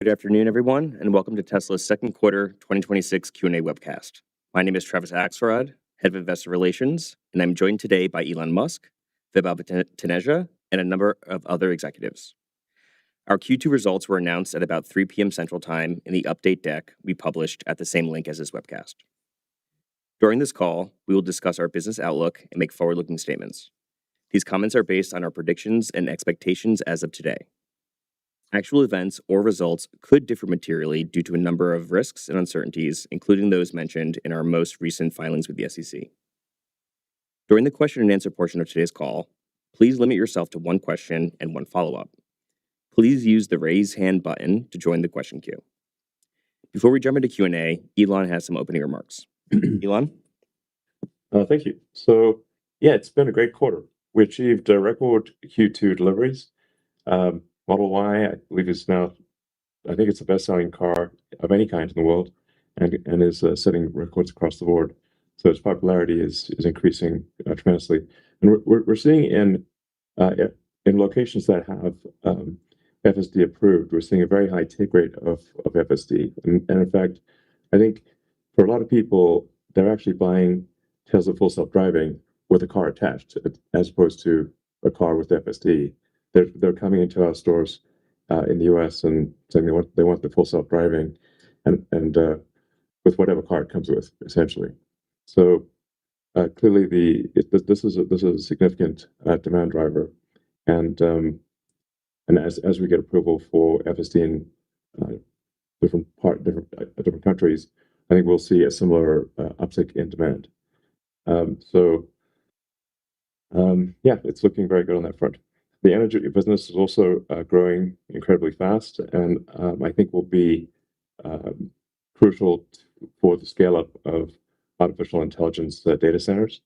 Good afternoon, everyone, and welcome to Tesla's second quarter 2026 Q&A webcast. My name is Travis Axelrod, Head of Investor Relations, and I'm joined today by Elon Musk, Vaibhav Taneja, and a number of other executives. Our Q2 results were announced at about 3 p.m. Central Time in the update deck we published at the same link as this webcast. During this call, we will discuss our business outlook and make forward-looking statements. These comments are based on our predictions and expectations as of today. Actual events or results could differ materially due to a number of risks and uncertainties, including those mentioned in our most recent filings with the SEC. During the question and answer portion of today's call, please limit yourself to one question and one follow-up. Please use the raise hand button to join the question queue. Before we jump into Q&A, Elon has some opening remarks. Elon? Thank you. So, it's been a great quarter. We achieved record Q2 deliveries. Model Y, I believe, is now, I think it's the best-selling car of any kind in the world, and is setting records across the board. So its popularity is increasing tremendously, and we're seeing in locations that have FSD approved, we're seeing a very high take rate of FSD, and in fact, I think for a lot of people, they're actually buying Tesla Full Self-Driving with a car attached, as opposed to a car with FSD. They're coming into our stores in the US and saying they want the Full Self-Driving, and with whatever car it comes with, essentially. So clearly, this is a significant demand driver, and as we get approval for FSD in different countries, I think we'll see a similar uptick in demand. It's looking very good on that front. The energy business is also growing incredibly fast, and I think will be crucial for the scale-up of artificial intelligence data centers.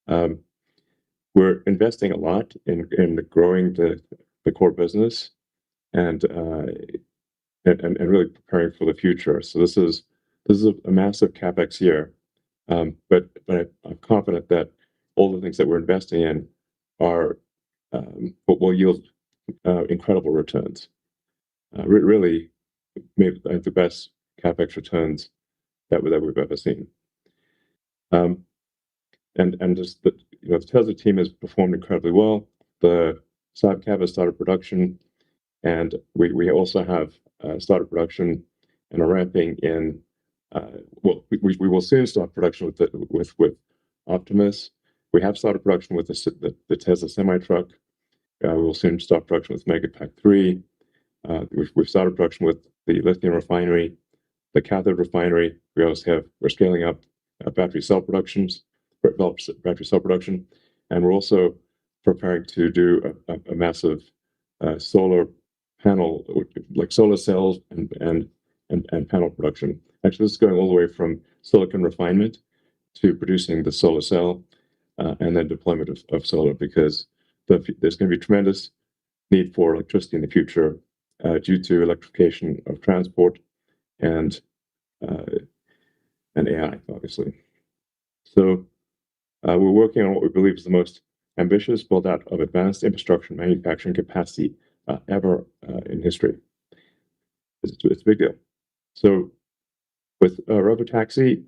We're investing a lot in growing the core business and really preparing for the future. So this is a massive CapEx year, but I'm confident that all the things that we're investing in will yield incredible returns. Really, maybe the best CapEx returns that we've ever seen. And just the Tesla team has performed incredibly well. The Cybercab has started production, and we also have started production and are ramping in. We will soon start production with Optimus. We have started production with the Tesla semi-truck. We will soon start production with Megapack 3. We've started production with the lithium refinery, the cathode refinery. We're scaling up battery cell production, and we're also preparing to do a massive solar panel, like solar cells and panel production. Actually, this is going all the way from silicon refinement to producing the solar cell, and then deployment of solar, because there's going to be tremendous need for electricity in the future due to electrification of transport and AI, obviously. So we're working on what we believe is the most ambitious build-out of advanced infrastructure and manufacturing capacity ever in history. It's a big deal. So with Robotaxi,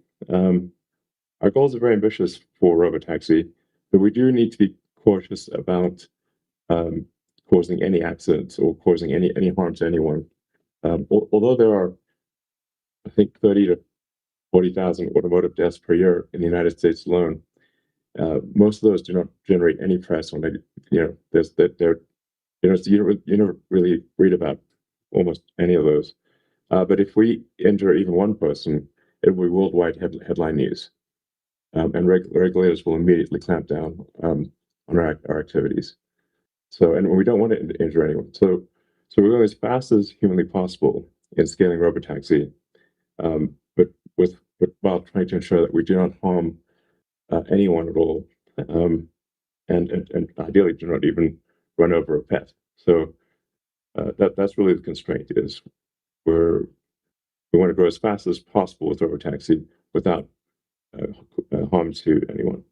our goals are very ambitious for Robotaxi, but we do need to be cautious about causing any accidents or causing any harm to anyone. Although there are, I think, 30 to 40,000 automotive deaths per year in the United States alone, most of those do not generate any press when you never really read about almost any of those. But if we injure even one person, it will be worldwide headline news. And regulators will immediately clamp down on our activities. And we don't want to injure anyone. So we're going as fast as humanly possible in scaling Robotaxi, but while trying to ensure that we do not harm anyone at all, and ideally do not even run over a pet. So that's really the constraint. Is we want to grow as fast as possible with Robotaxi without harm to anyone.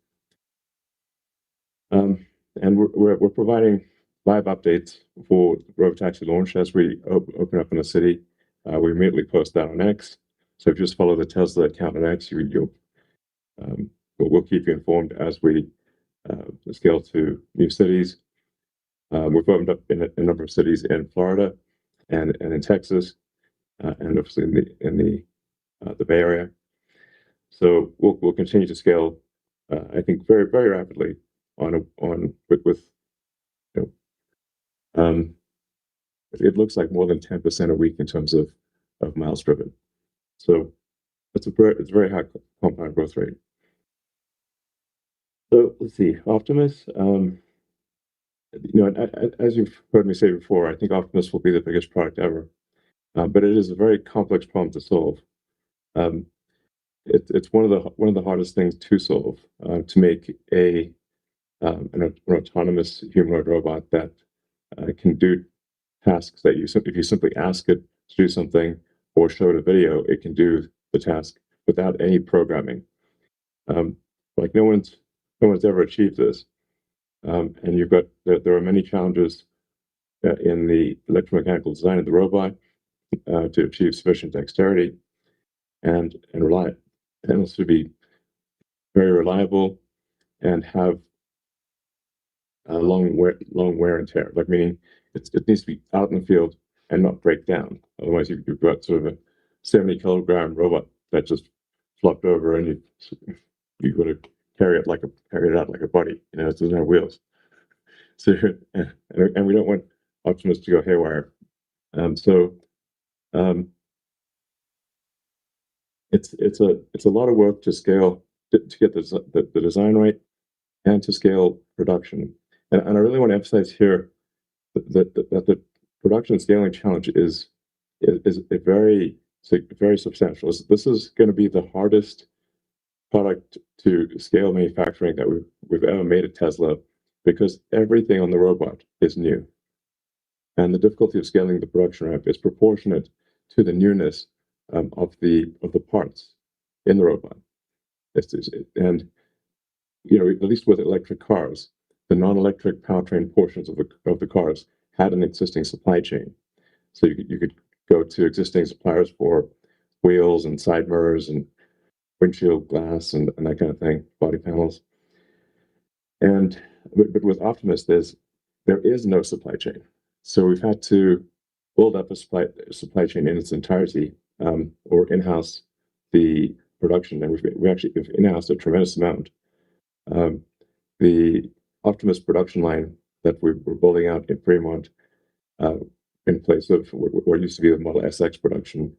And we're providing live updates for robotaxi launch as we open up in a city. We immediately post that on X. So if you just follow the Tesla account on X, we'll keep you informed as we scale to new cities. We've opened up in a number of cities in Florida and in Texas, and obviously in the Bay Area. So we'll continue to scale, I think, very very rapidly with you know, it looks like more than 10% a week in terms of miles driven. So it's a very high compound growth rate. So let's see, Optimus. As you've heard me say before, I think Optimus will be the biggest product ever, but it is a very complex problem to solve. Um, it's one of the hardest things to solve, to make an autonomous humanoid robot that can do tasks that if you simply ask it to do something or show it a video, it can do the task without any programming. Like no one's ever achieved this, and there are many challenges in the electromechanical design of the robot to achieve sufficient dexterity and also be very reliable and have long wear and tear. Like meaning it needs to be out in the field and not break down. Otherwise, you've got sort of a 70-kilogram robot that just flopped over, and you've got to carry it out like a buddy. You know, it doesn't have wheels. So and we don't want Optimus to go haywire. So it's a lot of work to scale to get the design right and to scale production. And I really want to emphasize here that the production scaling challenge is a very substantial. This is going to be the hardest product to scale manufacturing that we've ever made at Tesla, because everything on the robot is new, and the difficulty of scaling the production ramp is proportionate to the newness of the parts in the robot. And at least with electric cars, the non-electric powertrain portions of the cars had an existing supply chain. So you could go to existing suppliers for wheels and side mirrors and windshield glass and that kind of thing, body panels. But with Optimus, there is no supply chain. So we've had to build up a supply chain in its entirety, or in-house the production, and we've in-housed a tremendous amount. The Optimus production line that we're building out in Fremont, in place of what used to be the Model SX production,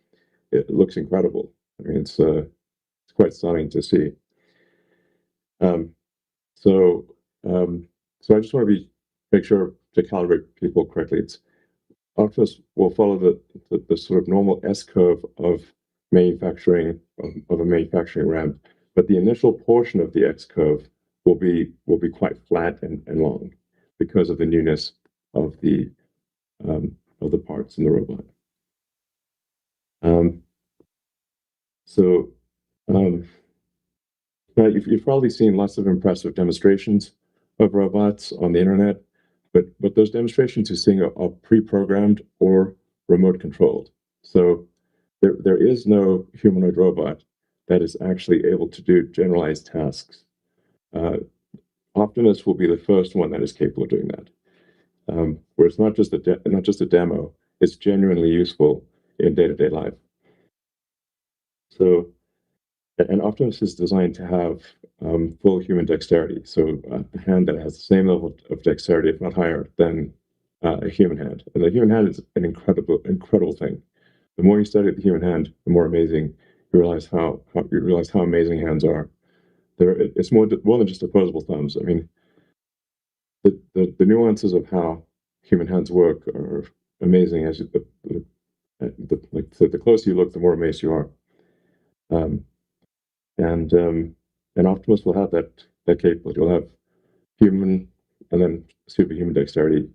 it looks incredible. I mean, it's quite stunning to see. So I just want to make sure to calibrate people correctly. Optimus will follow the sort of normal S curve of manufacturing of a manufacturing ramp, but the initial portion of the X curve will be quite flat and long because of the newness of the parts in the robot. Now you've probably seen lots of impressive demonstrations of robots on the internet, but those demonstrations you're seeing are pre-programmed or remote controlled. So there is no humanoid robot that is actually able to do generalized tasks. Optimus will be the first one that is capable of doing that, where it's not just a demo; it's genuinely useful in day-to-day life. So, and Optimus is designed to have full human dexterity, so a hand that has the same level of dexterity, if not higher, than a human hand. And the human hand is an incredible thing. The more you study the human hand, the more amazing you realize how amazing hands are. It's more than just opposable thumbs. I mean, the nuances of how human hands work are amazing. As the closer you look, the more amazed you are. And Optimus will have that capability. It'll have human and then superhuman dexterity.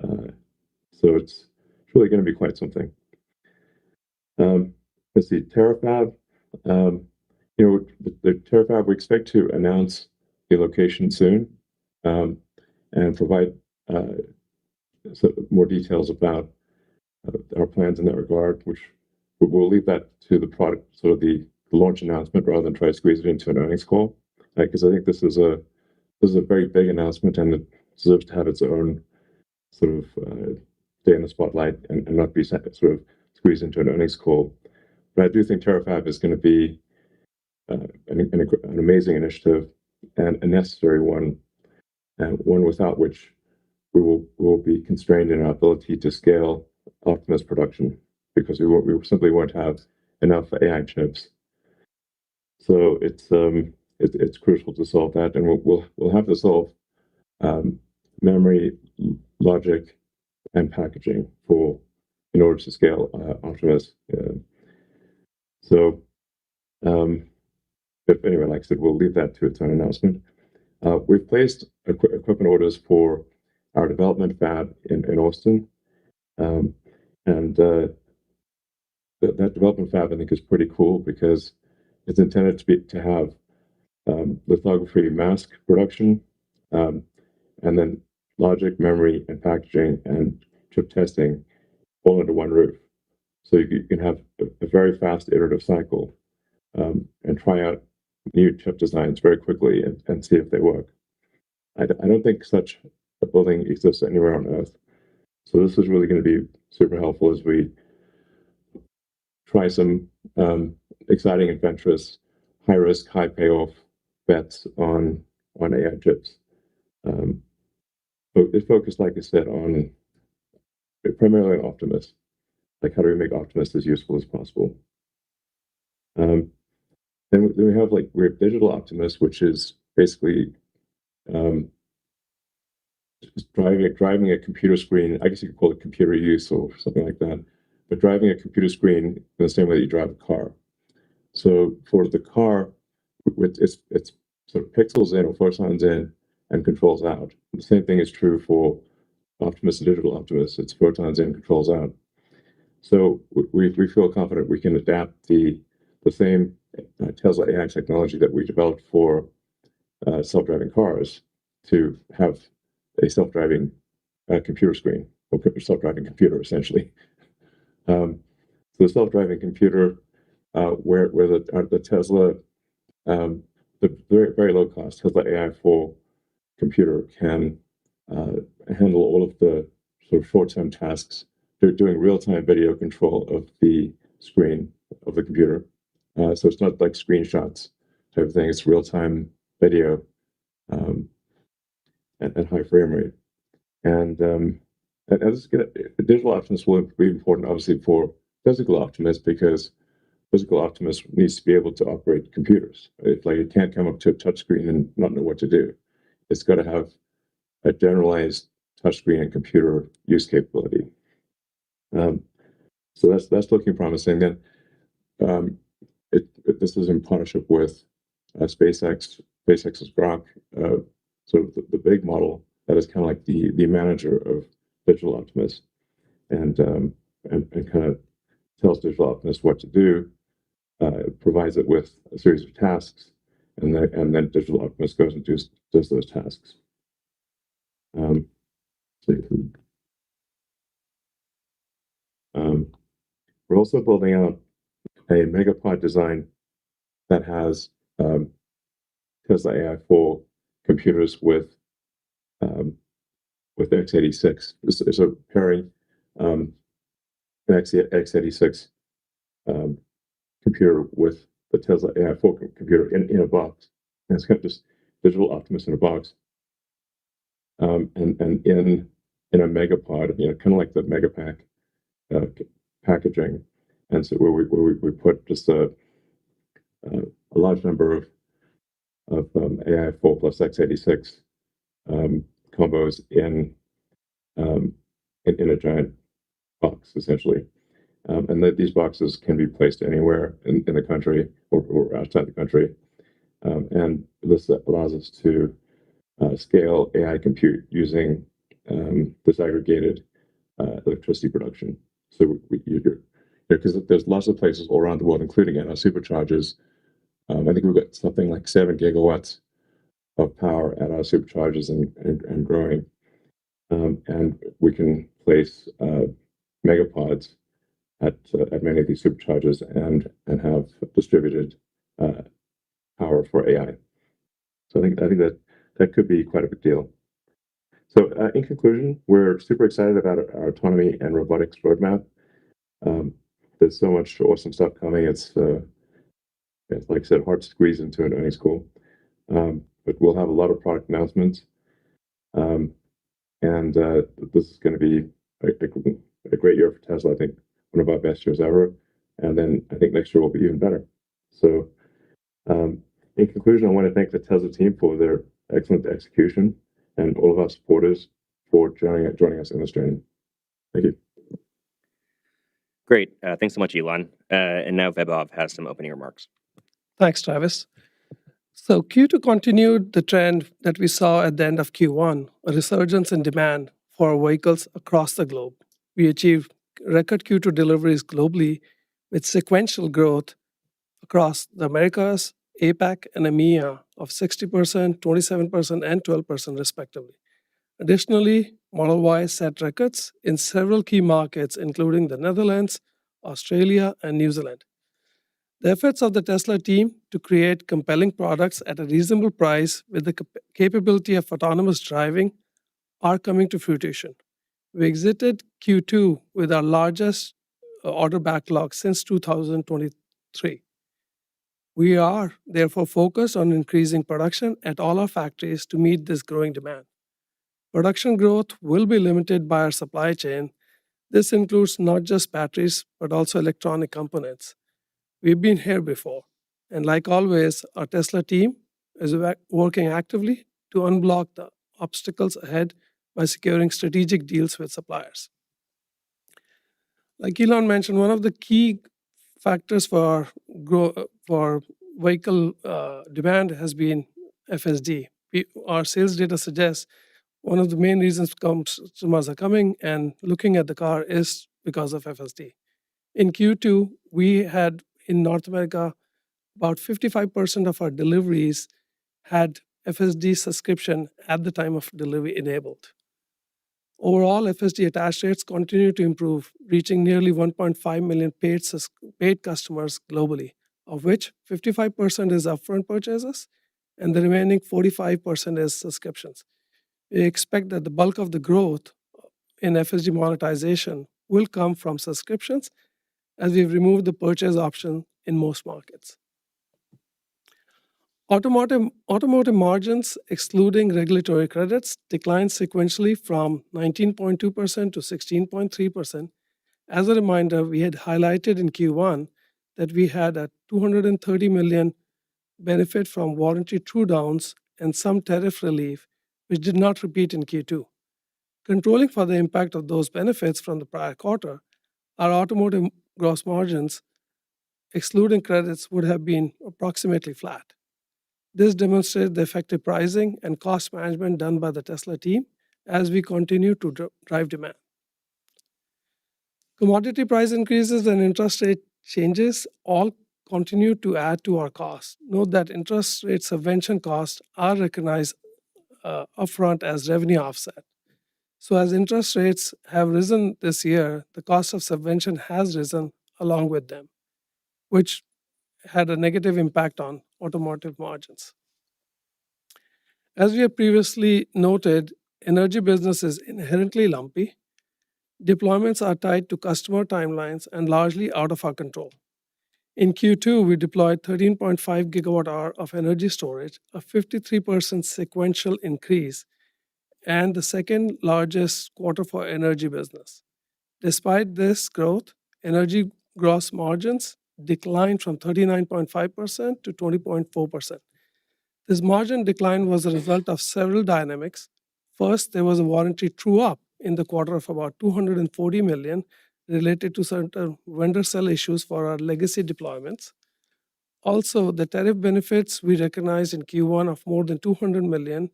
So it's really going to be quite something. Let's see, Terafab. The Terafab, we expect to announce the location soon, and provide more details about our plans in that regard, which we'll leave that to the product, sort of the launch announcement, rather than try to squeeze it into an earnings call, because I think this is a very big announcement, and it deserves to have its own sort of stay in the spotlight and not be sort of squeezed into an earnings call. But I do think TerraFab is going to be an amazing initiative and a necessary one, and one without which we will be constrained in our ability to scale Optimus production, because we simply won't have enough AI chips. So it's crucial to solve that, and we'll have to solve memory, logic, and packaging in order to scale Optimus. So if anyway, like I said, we'll leave that to its own announcement. We've placed equipment orders for our development fab in Austin, and that development fab, I think, is pretty cool because it's intended to have lithography mask production, and then logic, memory, and packaging and chip testing all under one roof. So you can have a very fast iterative cycle, and try out new chip designs very quickly and see if they work. I don't think such a building exists anywhere on Earth. So this is really going to be super helpful as we try some exciting, adventurous, high risk, high payoff bets on AI chips. But it's focused, like I said, on primarily on Optimus. Like, how do we make Optimus as useful as possible? Then we have digital Optimus, which is basically just driving a computer screen. I guess you could call it computer use or something like that, but driving a computer screen in the same way that you drive a car. So for the car, it's sort of pixels in or photons in and controls out. The same thing is true for Optimus and digital Optimus. It's photons in, controls out. So we feel confident we can adapt the same Tesla AI technology that we developed for self-driving cars to have a self-driving computer screen, or self-driving computer, essentially. So the self-driving computer, where the Tesla, the very, very low cost Tesla AI4 computer can handle all of the sort of short-term tasks. They're doing real-time video control of the screen of the computer. So it's not like screenshots type of thing. It's real-time video at high frame rate. And digital Optimus will be important, obviously, for physical Optimus, because physical Optimus needs to be able to operate computers. It can't come up to a touchscreen and not know what to do. It's got to have a generalized touchscreen and computer use capability. So that's looking promising. Then this is in partnership with SpaceX's Grok, sort of the big model that is kind of like the manager of digital Optimus, and kind of tells digital Optimus what to do, provides it with a series of tasks, and then digital Optimus goes and does those tasks. We're also building out a megapod design that has Tesla AI4 computers with x86. So pairing an x86 computer with the Tesla AI4 computer in a box. And it's kind of just digital Optimus in a box. And in a megapod, kind of like the Megapack packaging. And so where we put just a large number of AI4 plus x86 combos in a giant box, essentially. And that these boxes can be placed anywhere in the country or outside the country. And this allows us to scale AI compute using disaggregated electricity production. So because there's lots of places all around the world, including at our superchargers. I think we've got something like 7 gigawatts of power at our superchargers and growing. and we can place megapods at many of these superchargers and have distributed power for AI. So I think that could be quite a big deal. So in conclusion, we're super excited about our autonomy and robotics roadmap. There's so much awesome stuff coming. It's like I said, hard to squeeze into an earnings call. But we'll have a lot of product announcements. And this is going to be a great year for Tesla. I think one of our best years ever. And then I think next year will be even better. So in conclusion, I want to thank the Tesla team for their excellent execution and all of our supporters for joining us in this journey. Thank you. Great. Thanks so much, Elon. And now Vaibhav has some opening remarks. Thanks, Travis. So Q2 continued the trend that we saw at the end of Q1, a resurgence in demand for vehicles across the globe. We achieved record Q2 deliveries globally with sequential growth across the Americas, APAC, and EMEA of 60%, 27%, and 12% respectively. Additionally, Model Y set records in several key markets, including the Netherlands, Australia, and New Zealand. The efforts of the Tesla team to create compelling products at a reasonable price with the capability of autonomous driving are coming to fruition. We exited Q2 with our largest order backlog since 2023. We are therefore focused on increasing production at all our factories to meet this growing demand. Production growth will be limited by our supply chain. This includes not just batteries, but also electronic components. We've been here before, and like always, our Tesla team is working actively to unblock the obstacles ahead by securing strategic deals with suppliers. Like Elon mentioned, one of the key factors for vehicle demand has been FSD. Our sales data suggests one of the main reasons customers are coming and looking at the car is because of FSD. In Q2, we had in North America about 55% of our deliveries had FSD subscription at the time of delivery enabled. Overall, FSD attach rates continue to improve, reaching nearly 1.5 million paid customers globally, of which 55% is upfront purchases and the remaining 45% is subscriptions. We expect that the bulk of the growth in FSD monetization will come from subscriptions as we've removed the purchase option in most markets. Automotive margins, excluding regulatory credits, declined sequentially from 19.2% to 16.3%. As a reminder, we had highlighted in Q1 that we had a $230 million benefit from warranty true-downs and some tariff relief, which did not repeat in Q2. Controlling for the impact of those benefits from the prior quarter, our automotive gross margins, excluding credits, would have been approximately flat. This demonstrates the effective pricing and cost management done by the Tesla team as we continue to drive demand. Commodity price increases and interest rate changes all continue to add to our costs. Note that interest rate subvention costs are recognized upfront as revenue offset. So as interest rates have risen this year, the cost of subvention has risen along with them, which had a negative impact on automotive margins. As we have previously noted, energy business is inherently lumpy. Deployments are tied to customer timelines and largely out of our control. In Q2, we deployed 13.5 gigawatt hour of energy storage, a 53% sequential increase, and the second largest quarter for energy business. Despite this growth, energy gross margins declined from 39.5% to 20.4%. This margin decline was a result of several dynamics. First, there was a warranty true-up in the quarter of about $240 million related to certain vendor cell issues for our legacy deployments. Also, the tariff benefits we recognized in Q1 of more than $200 million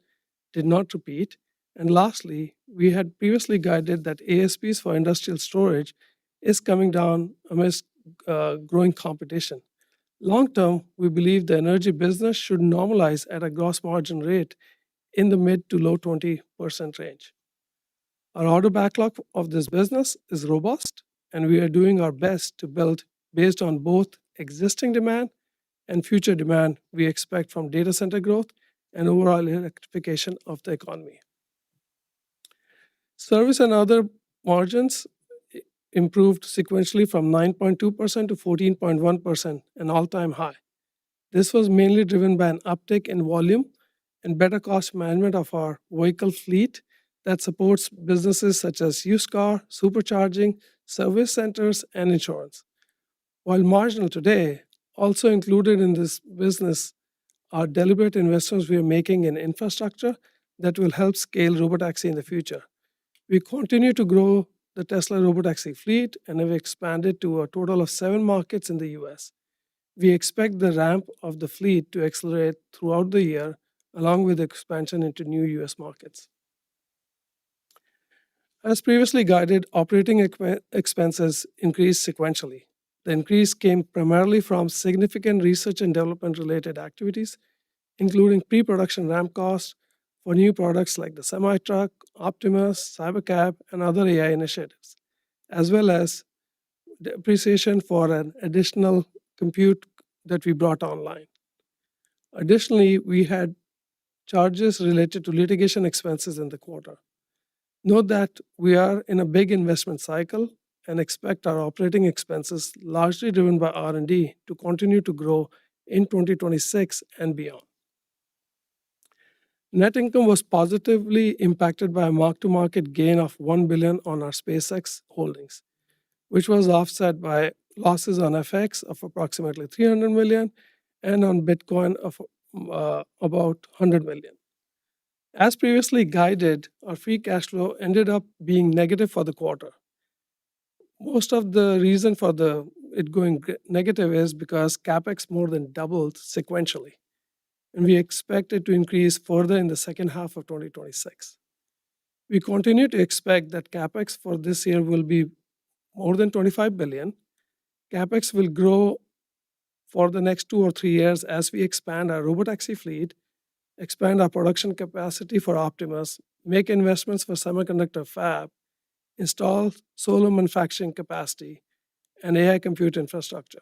did not repeat. And lastly, we had previously guided that ASPs for industrial storage is coming down amidst growing competition. Long term, we believe the energy business should normalize at a gross margin rate in the mid to low 20% range. Our order backlog of this business is robust, and we are doing our best to build based on both existing demand and future demand we expect from data center growth and overall electrification of the economy. Service and other margins improved sequentially from 9.2% to 14.1%, an all-time high. This was mainly driven by an uptick in volume and better cost management of our vehicle fleet that supports businesses such as used car, supercharging, service centers, and insurance. While marginal today, also included in this business are deliberate investments we are making in infrastructure that will help scale robotaxi in the future. We continue to grow the Tesla robotaxi fleet and have expanded to a total of 7 markets in the US. We expect the ramp of the fleet to accelerate throughout the year, along with expansion into new US markets. As previously guided, operating expenses increased sequentially. The increase came primarily from significant research and development related activities, including pre-production ramp costs for new products like the semi-truck, Optimus, Cybercab, and other AI initiatives, as well as depreciation for an additional compute that we brought online. Additionally, we had charges related to litigation expenses in the quarter. Note that we are in a big investment cycle and expect our operating expenses, largely driven by R&D, to continue to grow in 2026 and beyond. Net income was positively impacted by a mark-to-market gain of $1 billion on our SpaceX holdings, which was offset by losses on FX of approximately $300 million and on Bitcoin of about $100 million. As previously guided, our free cash flow ended up being negative for the quarter. Most of the reason for it going negative is because CapEx more than doubled sequentially, and we expect it to increase further in the second half of 2026. We continue to expect that CapEx for this year will be more than $25 billion. CapEx will grow for the next 2 or 3 years as we expand our robotaxi fleet, expand our production capacity for Optimus, make investments for semiconductor fab, install solar manufacturing capacity, and AI compute infrastructure,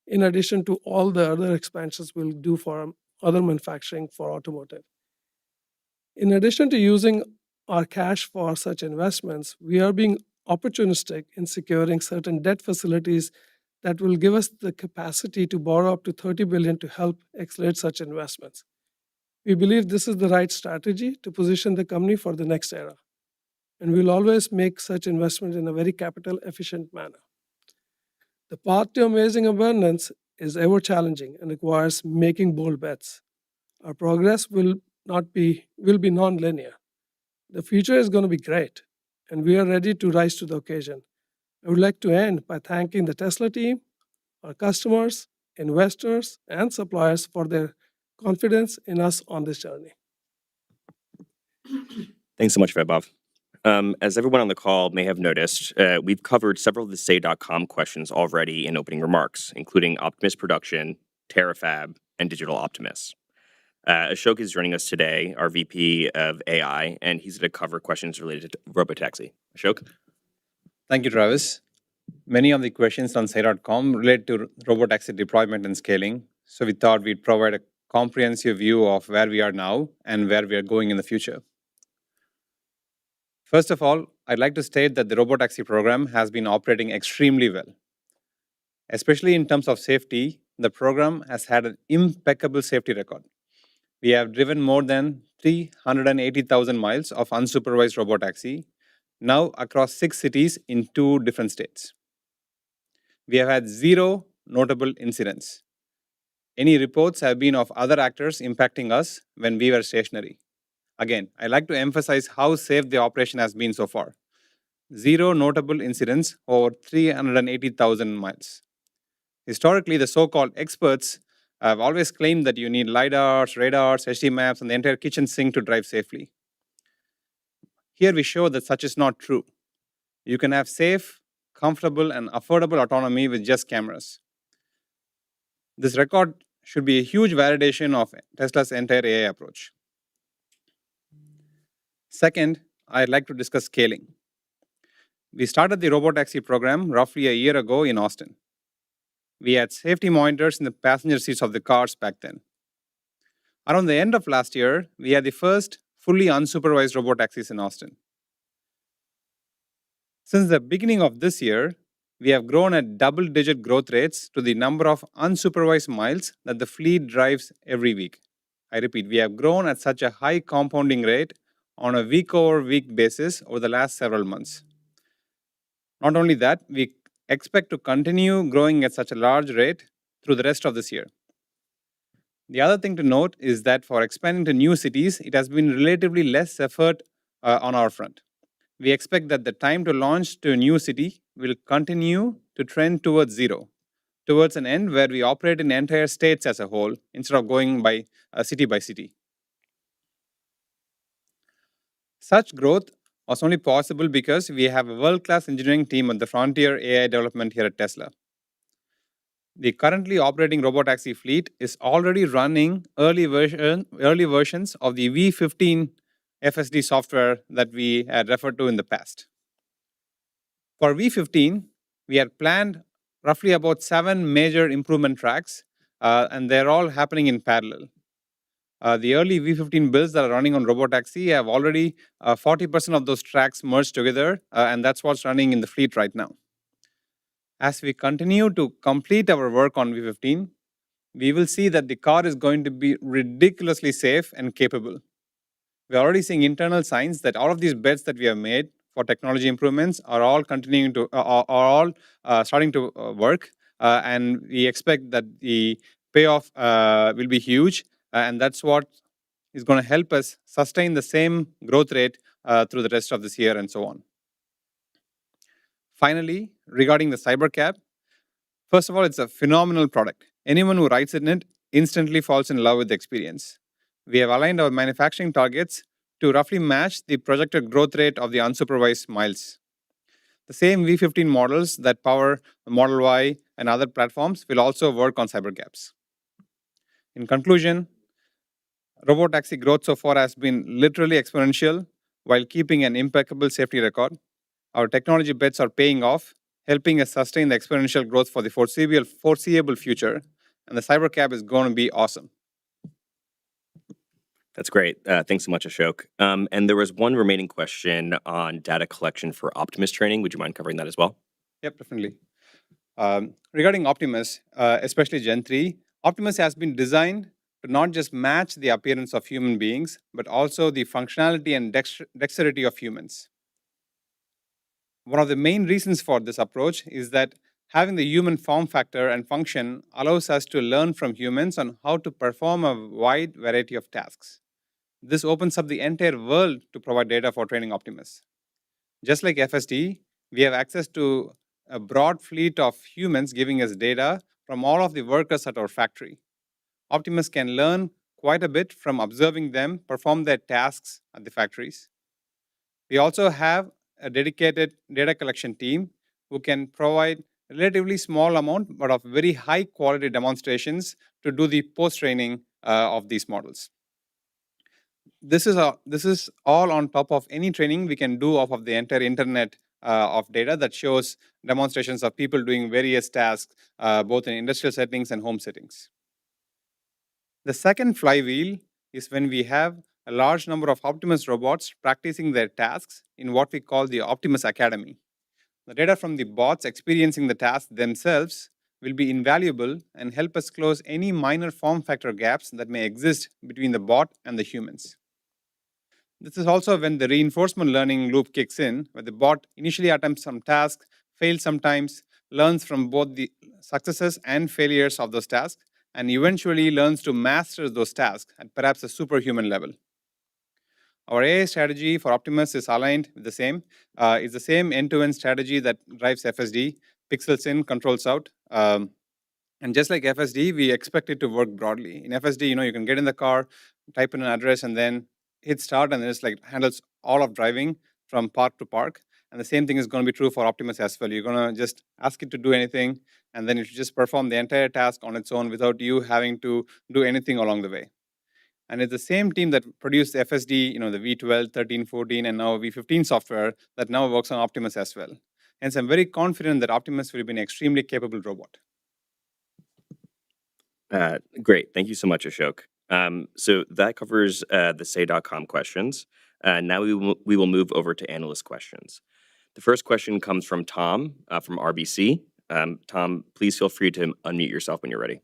in addition to all the other expansions we'll do for other manufacturing for automotive. In addition to using our cash for such investments, we are being opportunistic in securing certain debt facilities that will give us the capacity to borrow up to $30 billion to help accelerate such investments. We believe this is the right strategy to position the company for the next era, and we'll always make such investments in a very capital efficient manner. The path to amazing abundance is ever challenging and requires making bold bets. Our progress will be non-linear. The future is going to be great, and we are ready to rise to the occasion. I would like to end by thanking the Tesla team, our customers, investors, and suppliers for their confidence in us on this journey. Thanks so much, Vaibhav. As everyone on the call may have noticed, we've covered several of the Say.com questions already in opening remarks, including Optimus production, Terafab, and Digital Optimus. Ashok is joining us today, our VP of AI, and he's going to cover questions related to robotaxi. Ashok? Thank you, Travis. Many of the questions on Say.com relate to robotaxi deployment and scaling, so we thought we'd provide a comprehensive view of where we are now and where we are going in the future. First of all, I'd like to state that the robotaxi program has been operating extremely well. Especially in terms of safety, the program has had an impeccable safety record. We have driven more than 380,000 miles of unsupervised robotaxi, now across 6 cities in 2 different states. We have had 0 notable incidents. Any reports have been of other actors impacting us when we were stationary. Again, I like to emphasize how safe the operation has been so far. 0 notable incidents over 380,000 miles. Historically, the so-called experts have always claimed that you need LiDARs, radars, HD maps, and the entire kitchen sink to drive safely. Here we show that such is not true. You can have safe, comfortable, and affordable autonomy with just cameras. This record should be a huge validation of Tesla's entire AI approach. Second, I'd like to discuss scaling. We started the robotaxi program roughly a year ago in Austin. We had safety monitors in the passenger seats of the cars back then. Around the end of last year, we had the first fully unsupervised robotaxis in Austin. Since the beginning of this year, we have grown at double-digit growth rates to the number of unsupervised miles that the fleet drives every week. I repeat, we have grown at such a high compounding rate on a week-over-week basis over the last several months. Not only that, we expect to continue growing at such a large rate through the rest of this year. The other thing to note is that for expanding to new cities, it has been relatively less effort on our front. We expect that the time to launch to a new city will continue to trend towards zero, towards an end where we operate in entire states as a whole instead of going by city. Such growth was only possible because we have a world-class engineering team on the frontier AI development here at Tesla. The currently operating robotaxi fleet is already running early versions of the V15 FSD software that we had referred to in the past. For V15, we had planned roughly about 7 major improvement tracks, and they're all happening in parallel. The early V15 builds that are running on robotaxi have already 40% of those tracks merged together, and that's what's running in the fleet right now. As we continue to complete our work on V15, we will see that the car is going to be ridiculously safe and capable. We're already seeing internal signs that all of these bets that we have made for technology improvements are all starting to work, and we expect that the payoff will be huge, and that's what is going to help us sustain the same growth rate through the rest of this year and so on. Finally, regarding the Cybercab, first of all, it's a phenomenal product. Anyone who rides in it instantly falls in love with the experience. We have aligned our manufacturing targets to roughly match the projected growth rate of the unsupervised miles. The same V15 models that power the Model Y and other platforms will also work on Cybercabs. In conclusion, robotaxi growth so far has been literally exponential while keeping an impeccable safety record. Our technology bets are paying off, helping us sustain the exponential growth for the foreseeable future, and the Cybercab is going to be awesome. That's great. Thanks so much, Ashok. And there was one remaining question on data collection for Optimus training. Would you mind covering that as well? Yep, definitely. Regarding Optimus, especially Gen 3, Optimus has been designed to not just match the appearance of human beings, but also the functionality and dexterity of humans. One of the main reasons for this approach is that having the human form factor and function allows us to learn from humans on how to perform a wide variety of tasks. This opens up the entire world to provide data for training Optimus. Just like FSD, we have access to a broad fleet of humans giving us data from all of the workers at our factory. Optimus can learn quite a bit from observing them perform their tasks at the factories. We also have a dedicated data collection team who can provide a relatively small amount but of very high quality demonstrations to do the post-training of these models. This is all on top of any training we can do off of the entire internet of data that shows demonstrations of people doing various tasks, both in industrial settings and home settings. The second flywheel is when we have a large number of Optimus robots practicing their tasks in what we call the Optimus Academy. The data from the bots experiencing the tasks themselves will be invaluable and help us close any minor form factor gaps that may exist between the bot and the humans. This is also when the reinforcement learning loop kicks in, where the bot initially attempts some tasks, fails sometimes, learns from both the successes and failures of those tasks, and eventually learns to master those tasks at perhaps a superhuman level. Our AI strategy for Optimus is aligned with the same. It's the same end-to-end strategy that drives FSD, pixels in, controls out. And just like FSD, we expect it to work broadly. In FSD, you can get in the car, type in an address, and then hit start, and it's like handles all of driving from park to park. And the same thing is going to be true for Optimus as well. You're going to just ask it to do anything, and then it should just perform the entire task on its own without you having to do anything along the way. And it's the same team that produced the FSD, the V12, 13, 14, and now V15 software that now works on Optimus as well. Hence, I'm very confident that Optimus will be an extremely capable robot. Great. Thank you so much, Ashok. So that covers the say.com questions. Now we will move over to analyst questions. The first question comes from Tom from RBC. Tom, please feel free to unmute yourself when you're ready.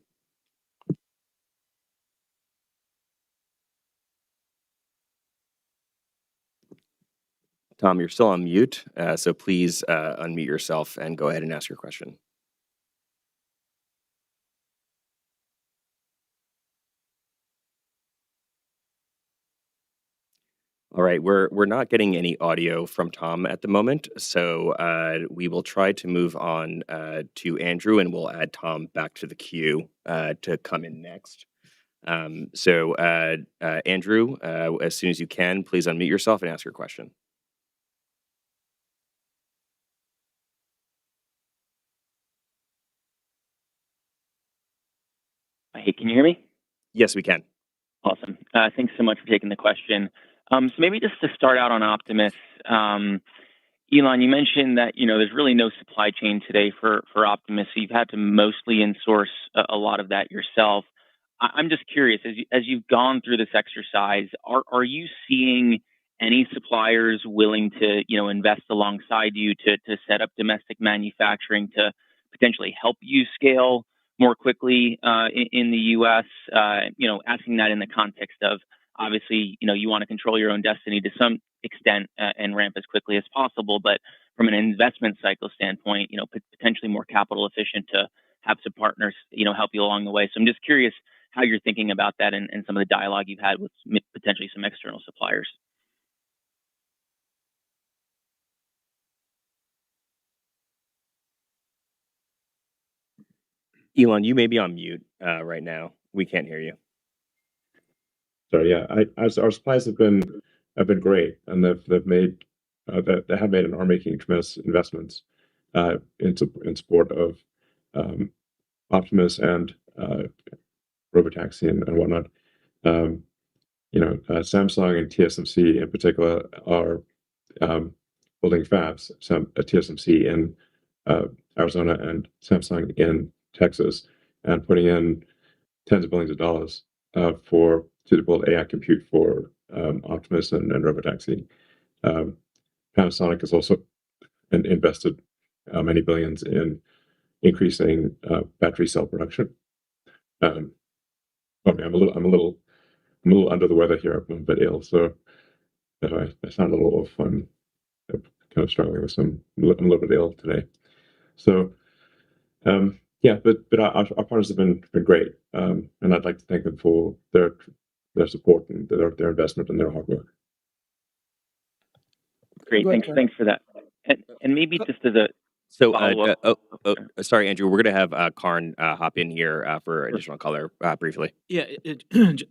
Tom, you're still on mute, so please unmute yourself and go ahead and ask your question. All right, we're not getting any audio from Tom at the moment, so we will try to move on to Andrew, and we'll add Tom back to the queue to come in next. Andrew, as soon as you can, please unmute yourself and ask your question. Hey, can you hear me? Yes, we can. Awesome. Thanks so much for taking the question. So maybe just to start out on Optimus, Elon, you mentioned that there's really no supply chain today for Optimus. So you've had to mostly insource a lot of that yourself. I'm just curious, as you've gone through this exercise, are you seeing any suppliers willing to invest alongside you to set up domestic manufacturing to potentially help you scale more quickly in the U.S.? Asking that in the context of obviously, you want to control your own destiny to some extent and ramp as quickly as possible, but from an investment cycle standpoint, potentially more capital efficient to have some partners, help you along the way. So I'm just curious how you're thinking about that and some of the dialogue you've had with potentially some external suppliers. Elon, you may be on mute right now. We can't hear you. So yeah, our suppliers have been great, and they have made and are making tremendous investments in support of Optimus and robotaxi and whatnot. Samsung and TSMC in particular are building fabs. TSMC in Arizona and Samsung in Texas, and putting in tens of billions of dollars to build AI compute for Optimus and robotaxi. Panasonic has also invested many billions in increasing battery cell production. I'm a little under the weather here. I'm a bit ill, so if I sound a little off, I'm kind of struggling with I'm a little bit ill today. So yeah, but our partners have been great, and I'd like to thank them for their support and their investment and their hard work. Great, thanks for that. And maybe just as a sorry, Andrew, we're going to have Karn hop in here for additional color briefly. Yeah,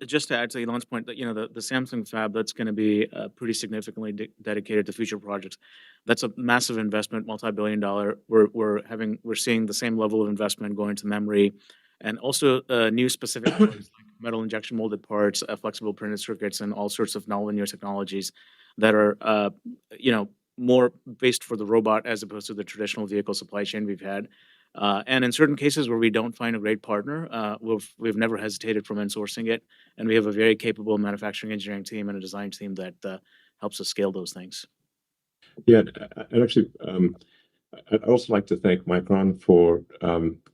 just to add to Elon's point, that the Samsung fab, that's going to be pretty significantly dedicated to future projects. That's a massive investment, multi-billion-dollar. We're seeing the same level of investment going to memory, and also new specific parts like metal injection molded parts, flexible printed circuits, and all sorts of novel new technologies that are more based for the robot as opposed to the traditional vehicle supply chain we've had. And in certain cases where we don't find a great partner, we've never hesitated from insourcing it. And we have a very capable manufacturing engineering team and a design team that helps us scale those things. Yeah, and actually, I'd also like to thank Micron for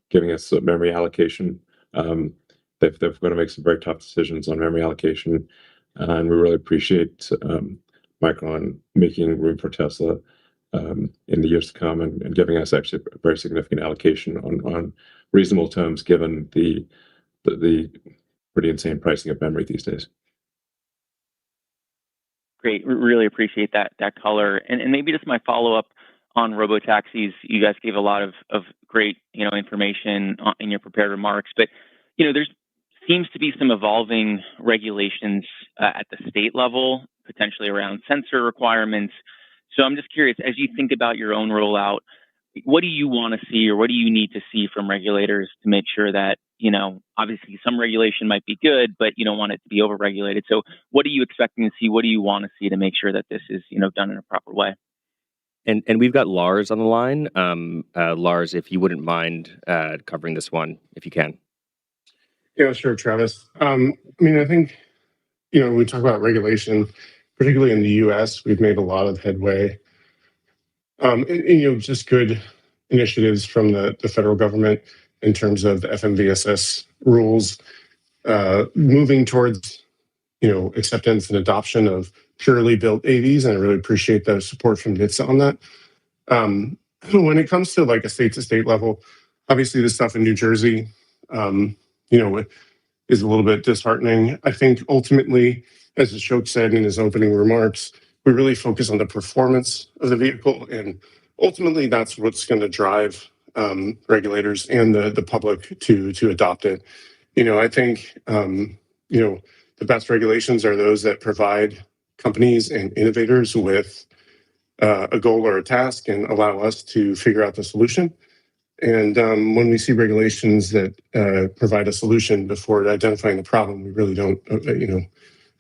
giving us memory allocation. They've got to make some very tough decisions on memory allocation, and we really appreciate Micron making room for Tesla in the years to come, and giving us actually a very significant allocation on reasonable terms, given the pretty insane pricing of memory these days. Great, really appreciate that color. And maybe just my follow-up on robotaxis. You guys gave a lot of great information in your prepared remarks, but there seems to be some evolving regulations at the state level, potentially around sensor requirements. So I'm just curious, as you think about your own rollout, what do you want to see, or what do you need to see from regulators to make sure that, obviously some regulation might be good, but you don't want it to be over-regulated. So what are you expecting to see? What do you want to see to make sure that this is, done in a proper way? And we've got Lars on the line. Lars, if you wouldn't mind covering this one, if you can. Yeah, sure, Travis. I think, when we talk about regulation, particularly in the US, we've made a lot of headway. Just good initiatives from the federal government in terms of the FMVSS rules, moving towards, acceptance and adoption of purely built AVs. And I really appreciate the support from NHTSA on that. When it comes to like a state to state level, obviously the stuff in New Jersey, is a little bit disheartening. I think ultimately, as Ashok said in his opening remarks, we really focus on the performance of the vehicle, and ultimately that's what's going to drive regulators and the public to adopt it. I think the best regulations are those that provide companies and innovators with a goal or a task and allow us to figure out the solution. And when we see regulations that provide a solution before identifying the problem, we really don't,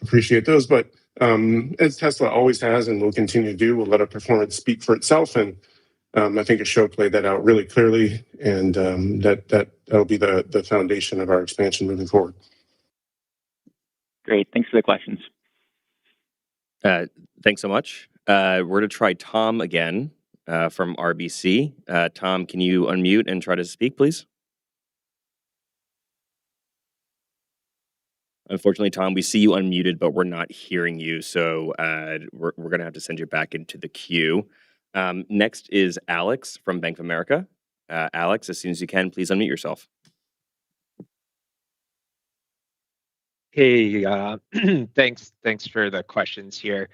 appreciate those. But as Tesla always has and will continue to do, we'll let our performance speak for itself. And I think Ashok played that out really clearly, and that'll be the foundation of our expansion moving forward. Great. Thanks for the questions. Thanks so much. We're going to try Tom again from RBC. Tom, can you unmute and try to speak, please? Unfortunately, Tom, we see you unmuted, but we're not hearing you. So we're going to have to send you back into the queue. Next is Alex from Bank of America. Alex, as soon as you can, please unmute yourself. Hey, thanks for the questions here.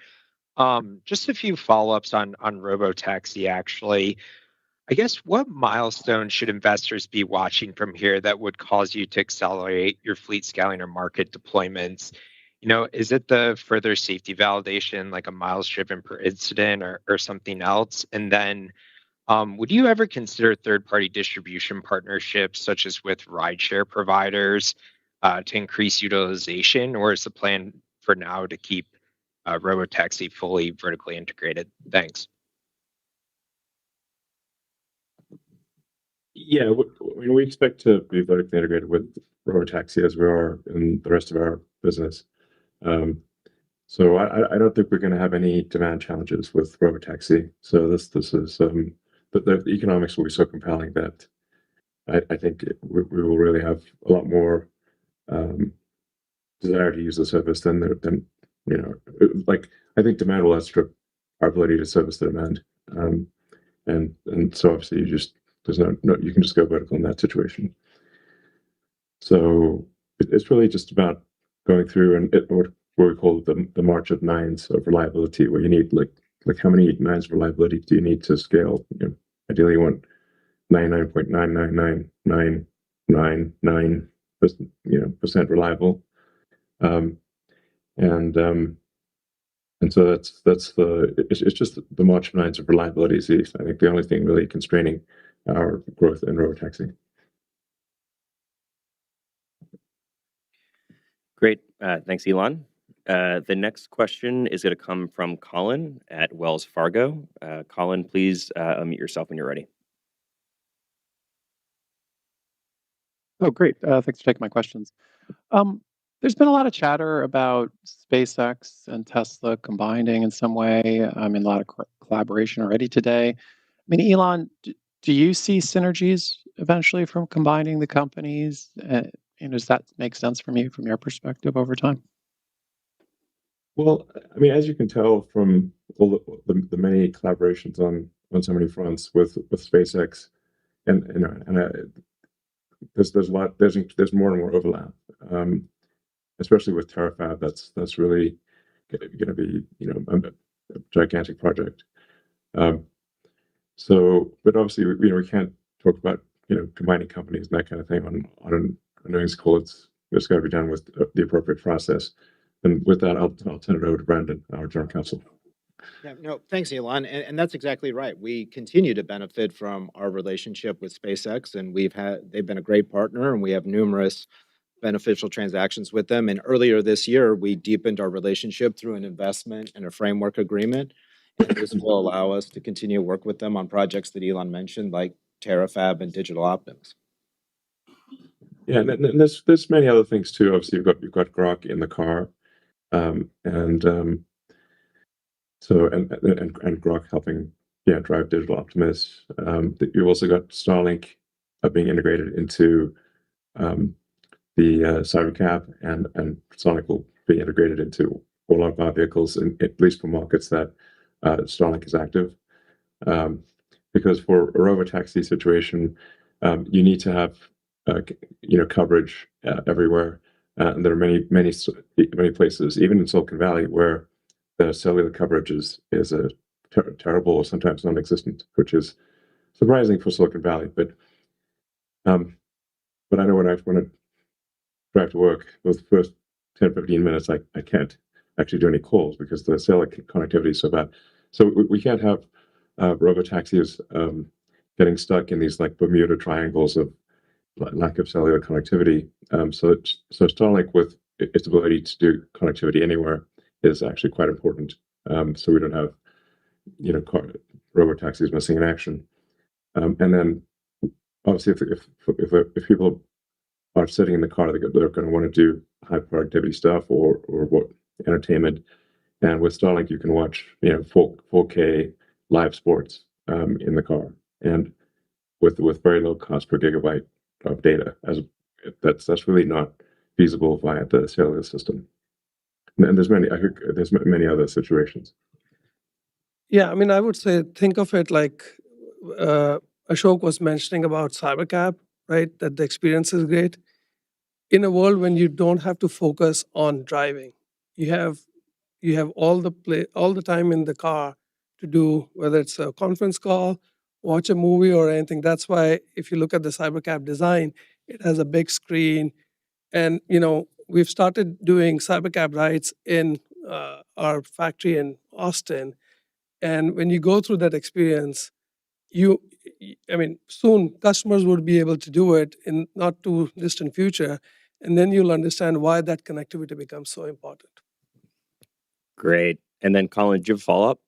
Just a few follow-ups on Robotaxi, actually. I guess what milestones should investors be watching from here that would cause you to accelerate your fleet scaling or market deployments? Is it the further safety validation, like a miles driven per incident or something else? And then would you ever consider third-party distribution partnerships, such as with rideshare providers, to increase utilization? Or is the plan for now to keep Robotaxi fully vertically integrated? Thanks. Yeah, we expect to be vertically integrated with Robotaxi as we are in the rest of our business. So I don't think we're going to have any demand challenges with Robotaxi. So this is the economics will be so compelling that I think we will really have a lot more desire to use the service than I think demand will outstrip our ability to service the demand. And so obviously there's no you can just go vertical in that situation. So it's really just about going through and what we call the march of nines of reliability, where you need like how many nines of reliability do you need to scale? Ideally you want 99.99999% reliable. And so it's just the march of nines of reliability is I think the only thing really constraining our growth in Robotaxi. Great. Thanks, Elon. The next question is going to come from Colin at Wells Fargo. Colin, please unmute yourself when you're ready. Oh, great. Thanks for taking my questions. There's been a lot of chatter about SpaceX and Tesla combining in some way. A lot of collaboration already today. Elon, do you see synergies eventually from combining the companies? Does that make sense from your perspective over time? Well, as you can tell from all the many collaborations on so many fronts with SpaceX, and there's more and more overlap, especially with Terafab. That's really going to be a gigantic project. So, but obviously we can't talk about combining companies and that kind of thing on an earnings call. It's got to be done with the appropriate process. And with that, I'll turn it over to Brandon, our General Counsel. Yeah, no, thanks, Elon. And that's exactly right. We continue to benefit from our relationship with SpaceX, and they've been a great partner, and we have numerous beneficial transactions with them. And earlier this year, we deepened our relationship through an investment and a framework agreement. And this will allow us to continue to work with them on projects that Elon mentioned, like TerraFab and Digital Optimus. Yeah, and there's many other things too. Obviously, you've got Grok in the car, so and Grok helping drive Digital Optimus. You've also got Starlink being integrated into the Cybercab, and Starlink will be integrated into all of our vehicles, at least for markets that Starlink is active. Because for a robotaxi situation, you need to have coverage everywhere, and there are many places, even in Silicon Valley, where the cellular coverage is a terrible or sometimes non-existent, which is surprising for Silicon Valley. But I know when I drive to work, those first 10-15 minutes, I can't actually do any calls because the cellular connectivity is so bad. So we can't have robotaxis getting stuck in these like Bermuda triangles of lack of cellular connectivity. So Starlink, with its ability to do connectivity anywhere, is actually quite important. So we don't have robotaxis missing in action. And then obviously, if people are sitting in the car, they're going to want to do high productivity stuff or what entertainment. And with Starlink, you can watch 4K live sports in the car, and with very low cost per gigabyte of data. That's really not feasible via the cellular system. And there's many other situations. Yeah, I mean, I would say think of it like Ashok was mentioning about Cybercab, right? That the experience is great. In a world when you don't have to focus on driving, you have all the time in the car to do, whether it's a conference call, watch a movie, or anything. That's why if you look at the Cybercab design, it has a big screen, and we've started doing Cybercab rides in our factory in Austin. And when you go through that experience, I mean, soon customers would be able to do it in not too distant future, and then you'll understand why that connectivity becomes so important. Great. And then, Colin, did you have a follow-up?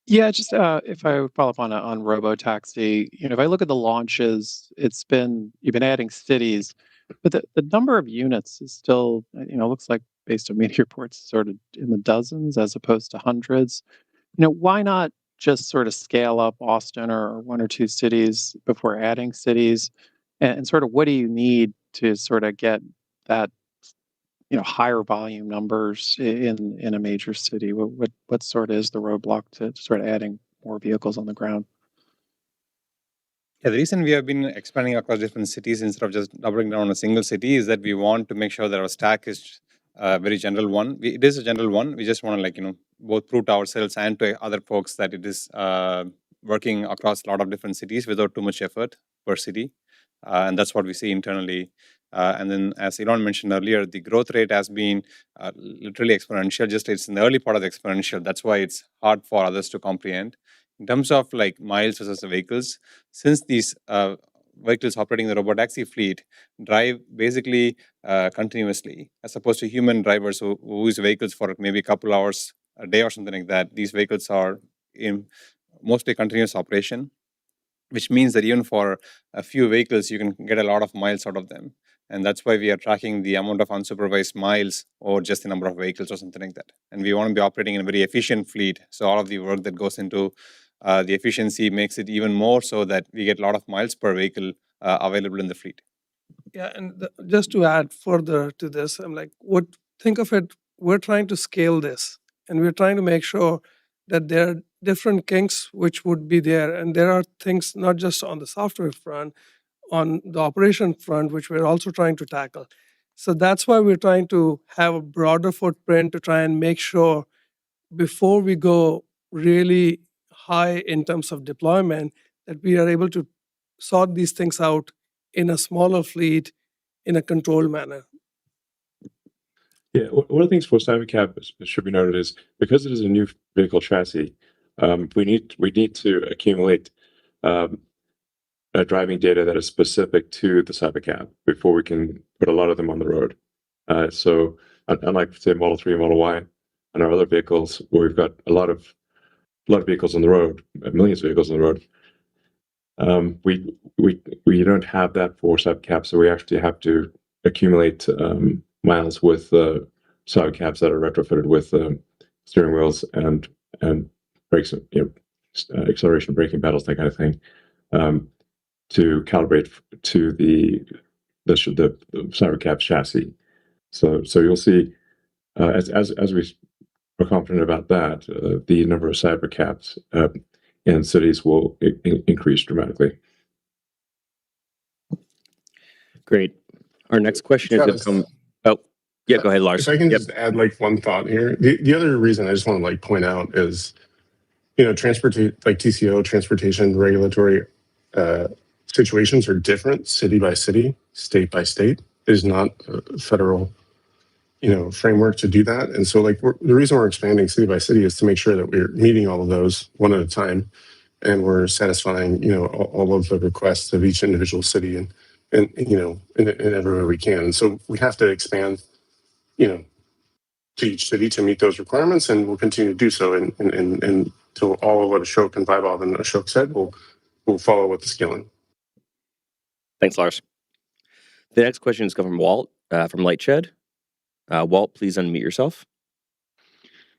Yeah, just if I would follow up on robotaxi, if I look at the launches, you've been adding cities, but the number of units is still, looks like based on media reports, sort of in the dozens as opposed to hundreds. Why not just sort of scale up Austin or one or two cities before adding cities? And sort of what do you need to sort of get that, higher volume numbers in a major city? What sort of is the roadblock to sort of adding more vehicles on the ground? Yeah, the reason we have been expanding across different cities instead of just doubling down on a single city is that we want to make sure that our stack is a very general one. It is a general one. We just want to both prove to ourselves and to other folks that it is working across a lot of different cities without too much effort per city. And that's what we see internally. And then, as Elon mentioned earlier, the growth rate has been literally exponential. Just it's in the early part of the exponential. That's why it's hard for others to comprehend. In terms of miles versus the vehicles, since these vehicles operating the robotaxi fleet drive basically continuously, as opposed to human drivers who use vehicles for maybe a couple hours a day or something like that, these vehicles are in mostly continuous operation, which means that even for a few vehicles, you can get a lot of miles out of them. And that's why we are tracking the amount of unsupervised miles or just the number of vehicles or something like that. And we want to be operating in a very efficient fleet. So all of the work that goes into the efficiency makes it even more so that we get a lot of miles per vehicle available in the fleet. Yeah, and just to add further to this, think of it, we're trying to scale this, and we're trying to make sure that there are different kinks which would be there, and there are things not just on the software front, on the operation front, which we're also trying to tackle. So that's why we're trying to have a broader footprint to try and make sure before we go really high in terms of deployment, that we are able to sort these things out in a smaller fleet in a controlled manner. Yeah, one of the things for Cybercab should be noted is because it is a new vehicle chassis, we need to accumulate driving data that is specific to the Cybercab before we can put a lot of them on the road. So unlike say Model 3 and Model Y and our other vehicles where we've got a lot of lot of vehicles on the road, millions of vehicles on the road. We don't have that for Cybercab, so we actually have to accumulate miles with Cybercabs that are retrofitted with steering wheels and brakes, acceleration, braking pedals, that kind of thing, to calibrate to the Cybercab chassis. So you'll see as we are confident about that, the number of Cybercabs in cities will increase dramatically. Great. Our next question is going to come. Oh, yeah, go ahead, Lars. If I can Yep. just add like one thought here. The other reason I just want to like point out is, TCO, transportation regulatory situations are different city by city, state by state. There's not a federal, framework to do that. And so like the reason we're expanding city by city is to make sure that we're meeting all of those one at a time, and we're satisfying, all of the requests of each individual city and in everywhere we can. And so we have to expand, to each city to meet those requirements, and we'll continue to do so. And until all of what Ashok and Vaibhav and Ashok said, we'll follow with the scaling. Thanks, Lars. The next question is coming from Walt from Lightshed. Walt, please unmute yourself.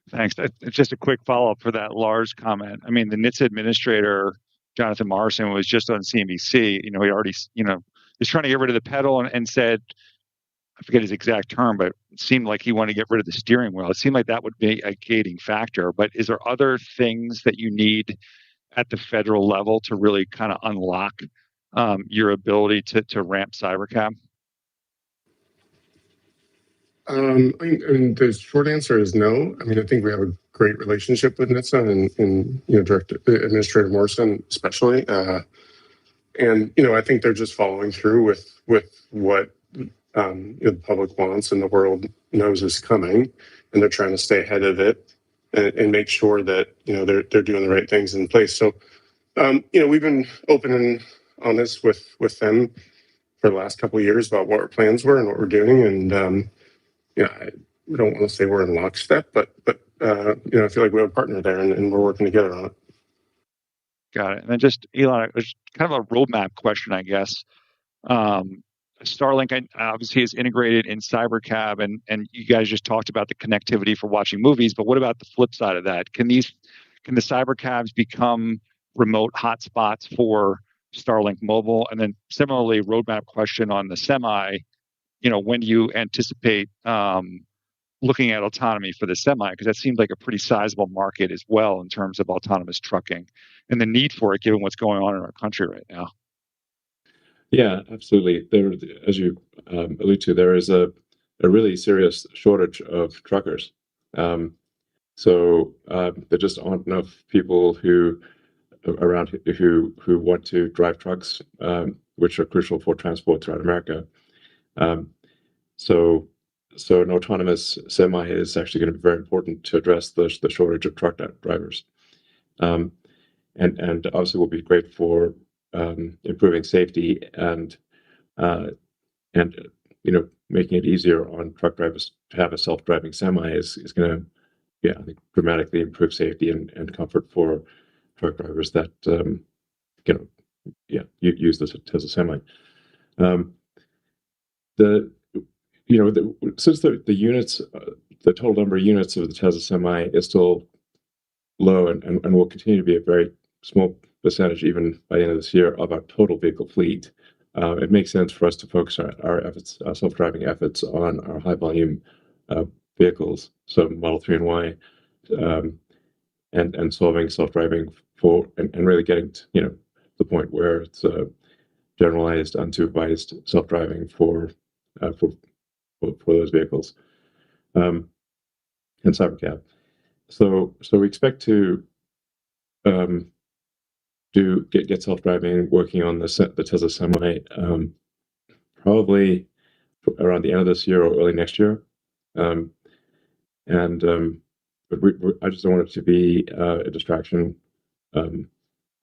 Thanks. Just a quick follow-up for that Lars comment. I mean, the NHTSA administrator, Jonathan Morrison, was just on CNBC. He already, is trying to get rid of the pedal and said, I forget his exact term, but it seemed like he wanted to get rid of the steering wheel. It seemed like that would be a gating factor. But is there other things that you need at the federal level to really kind of unlock your ability to ramp Cybercab? I mean, the short answer is no. I mean, I think we have a great relationship with NHTSA and Director Administrator Morrison especially, and I think they're just following through with what the public wants and the world knows is coming, and they're trying to stay ahead of it and make sure that they're doing the right things in place. So we've been open and honest with them for the last couple of years about what our plans were and what we're doing, and we don't want to say we're in lockstep, but I feel like we have a partner there, and we're working together on it. Got it. And then just Elon, it's kind of a roadmap question, I guess. Starlink obviously is integrated in Cybercab, and you guys just talked about the connectivity for watching movies. But what about the flip side of that? Can the Cybercabs become remote hotspots for Starlink Mobile? And then similarly, roadmap question on the Semi. When do you anticipate looking at autonomy for the Semi? Because that seems like a pretty sizable market as well in terms of autonomous trucking and the need for it, given what's going on in our country right now. Yeah, absolutely. There, as you allude to, there is a really serious shortage of truckers. So there just aren't enough people who want to drive trucks, which are crucial for transport throughout America. So an autonomous Semi is actually going to be very important to address the shortage of truck drivers, and obviously will be great for improving safety and making it easier on truck drivers to have a self-driving Semi is going to, I think, dramatically improve safety and comfort for truck drivers that use this as a Semi. Since the units, the total number of units of the Tesla Semi is still low and will continue to be a very small percentage even by the end of this year of our total vehicle fleet, it makes sense for us to focus our efforts, our self-driving efforts, on our high volume vehicles, so Model 3 and Y, and solving self-driving and really getting to the point where it's generalized, unsupervised self-driving for those vehicles, and Cybercab. So we expect to get self-driving working on the Tesla Semi probably around the end of this year or early next year, but I just don't want it to be a distraction on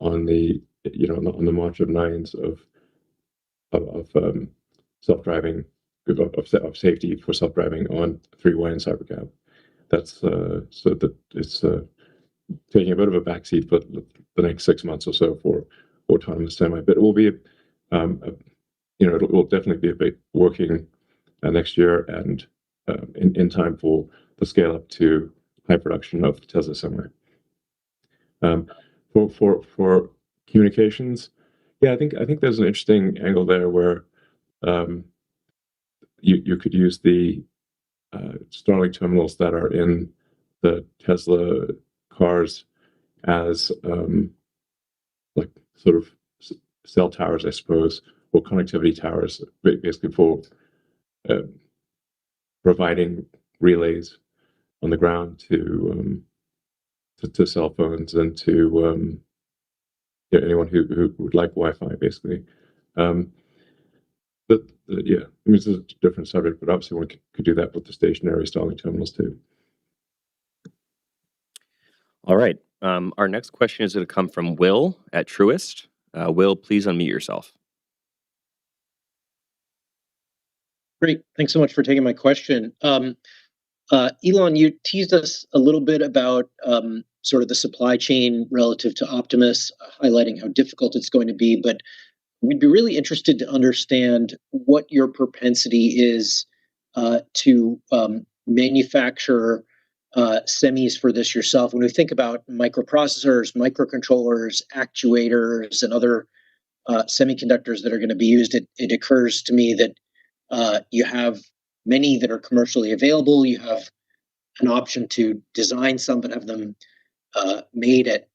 the on the march of nines of self-driving, of safety for self-driving on 3Y and Cybercab. That's so that it's taking a bit of a backseat for the next 6 months or so for autonomous semi. But it will be, it will definitely be a big working next year and in time for the scale up to high production of Tesla Semi. For communications, yeah, I think there's an interesting angle there where you could use the Starlink terminals that are in the Tesla cars as like sort of cell towers, I suppose, or connectivity towers, basically for providing relays on the ground to cell phones and to anyone who would like Wi-Fi, basically. Yeah, I mean, it's a different subject, but obviously one could do that with the stationary Starlink terminals too. All right. Our next question is going to come from Will at Truist. Will, please unmute yourself. Great. Thanks so much for taking my question. Elon, you teased us a little bit about sort of the supply chain relative to Optimus, highlighting how difficult it's going to be, but we'd be really interested to understand what your propensity is to manufacture semis for this yourself. When we think about microprocessors, microcontrollers, actuators, and other semiconductors that are going to be used, it occurs to me that you have many that are commercially available. You have an option to design some but have them made at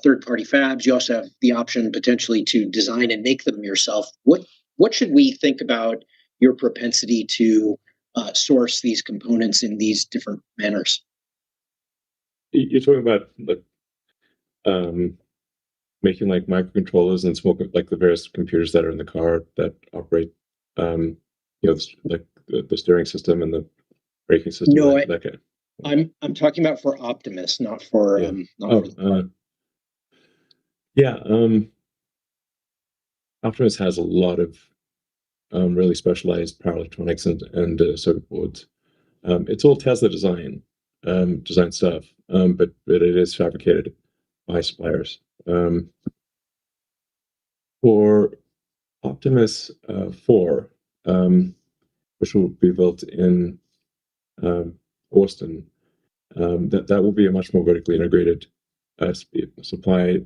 third-party fabs. You also have the option potentially to design and make them yourself. What should we think about your propensity to source these components in these different manners? You're talking about making like microcontrollers and small, like the various computers that are in the car that operate, like the steering system and the braking system. No, that kind. I'm talking about for Optimus, not for Optimus has a lot of really specialized power electronics and circuit boards. It's all Tesla design stuff, but it is fabricated by suppliers. For Optimus 4, which will be built in Austin, that will be a much more vertically integrated supply